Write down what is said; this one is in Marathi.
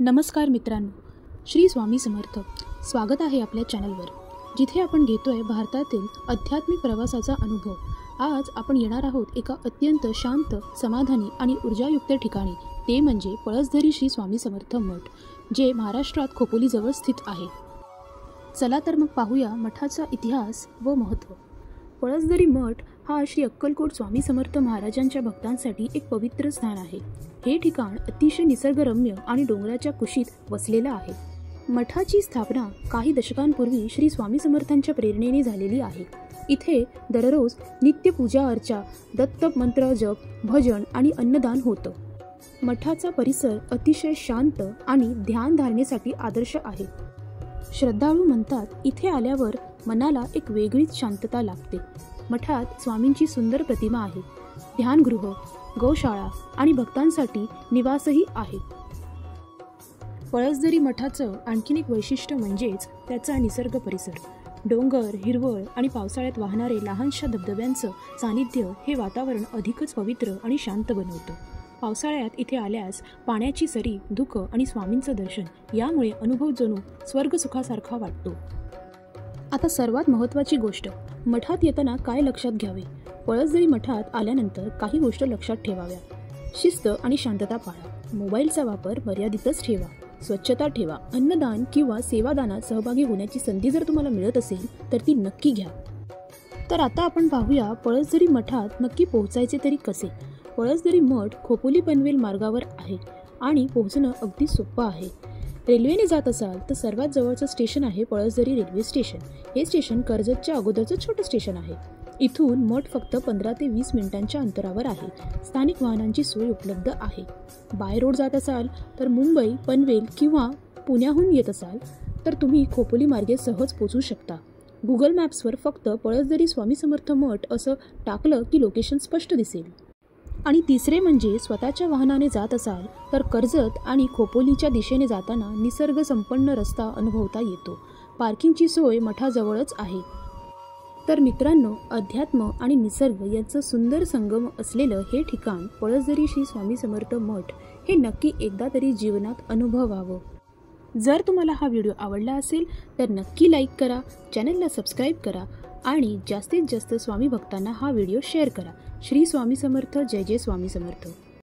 नमस्कार मित्रांनो, श्री स्वामी समर्थ. स्वागत आहे आपल्या चॅनलवर, जिथे आपण घेतोय भारतातील आध्यात्मिक प्रवासाचा अनुभव. आज आपण येणार आहोत एका अत्यंत शांत, समाधानी आणि ऊर्जायुक्त ठिकाणी. ते म्हणजे पळसधरी श्री स्वामी समर्थ मठ, जे महाराष्ट्रात खोपोलीजवळ स्थित आहे. चला तर मग पाहूया मठाचा इतिहास व महत्त्व. पळसधरी मठ हा श्री अक्कलकोट स्वामी समर्थ महाराजांच्या भक्तांसाठी एक पवित्र स्थान आहे. हे ठिकाण अतिशय निसर्गरम्य आणि डोंगराच्या कुशीत वसलेलं आहे. मठाची स्थापना काही दशकांपूर्वी श्री स्वामी समर्थांच्या प्रेरणेने झालेली आहे. इथे दररोज नित्य पूजा अर्चा, दत्त मंत्र जप, भजन आणि अन्नदान होतं. मठाचा परिसर अतिशय शांत आणि ध्यान धारणेसाठी आदर्श आहे. श्रद्धाळू म्हणतात, इथे आल्यावर मनाला एक वेगळीच शांतता लाभते. मठात स्वामींची सुंदर प्रतिमा आहे. ध्यानगृह, गौशाळा आणि भक्तांसाठी निवासही आहे. पळसधरी मठाचं आणखीन एक वैशिष्ट्य म्हणजेच त्याचा निसर्ग परिसर. डोंगर, हिरवळ आणि पावसाळ्यात वाहणारे लहानशा धबधब्यांचं सानिध्य हे वातावरण अधिकच पवित्र आणि शांत बनवतं. पावसाळ्यात इथे आल्यास पाण्याची सरी, धुकं आणि स्वामींचं दर्शन यामुळे अनुभव जणू स्वर्गसुखासारखा वाटतो. आता सर्वात महत्त्वाची गोष्ट, मठात येताना काय लक्षात घ्यावे. पळसधरी मठात आल्यानंतर काही गोष्टी लक्षात ठेवाव्या. शिस्त आणि शांतता पाळा. मोबाईलचा वापर मर्यादितच ठेवा. स्वच्छता ठेवा. अन्नदान किंवा सेवादानात सहभागी होण्याची संधी जर तुम्हाला मिळत असेल तर ती नक्की घ्या. तर आता आपण पाहूया पळसधरी मठात नक्की पोहोचायचे तरी कसे. पळसधरी मठ खोपोली पनवेल मार्गावर आहे आणि पोहोचणं अगदी सोपं आहे. रेल्वेने जात असाल तर सर्वात जवळचं स्टेशन आहे पळसधरी रेल्वे स्टेशन. हे स्टेशन कर्जतच्या अगोदरचं छोटं स्टेशन आहे. इथून मठ फक्त 15 ते 20 मिनिटांच्या अंतरावर आहे. स्थानिक वाहनांची सोय उपलब्ध आहे. बाय रोड जात असाल तर मुंबई, पनवेल किंवा पुण्याहून येत असाल तर तुम्ही खोपोली मार्गे सहज पोहोचू शकता. गुगल मॅप्सवर फक्त पळसधरी स्वामी समर्थ मठ असं टाकलं की लोकेशन स्पष्ट दिसेल. आणि तिसरे म्हणजे स्वतःच्या वाहनाने जात असाल तर कर्जत आणि खोपोलीच्या दिशेने जाताना निसर्ग संपन्न रस्ता अनुभवता येतो. पार्किंगची सोय मठाजवळच आहे. तर मित्रांनो, अध्यात्म आणि निसर्ग यांचं सुंदर संगम असलेलं हे ठिकाण पळसधरी श्री स्वामी समर्थ मठ हे नक्की एकदा तरी जीवनात अनुभवावं. जर तुम्हाला हा व्हिडिओ आवडला असेल तर नक्की लाईक करा, चॅनलला सबस्क्राईब करा आणि जास्तीत जास्त स्वामी भक्तांना हा व्हिडिओ शेअर करा. श्री स्वामी समर्थ. जय जय स्वामी समर्थ.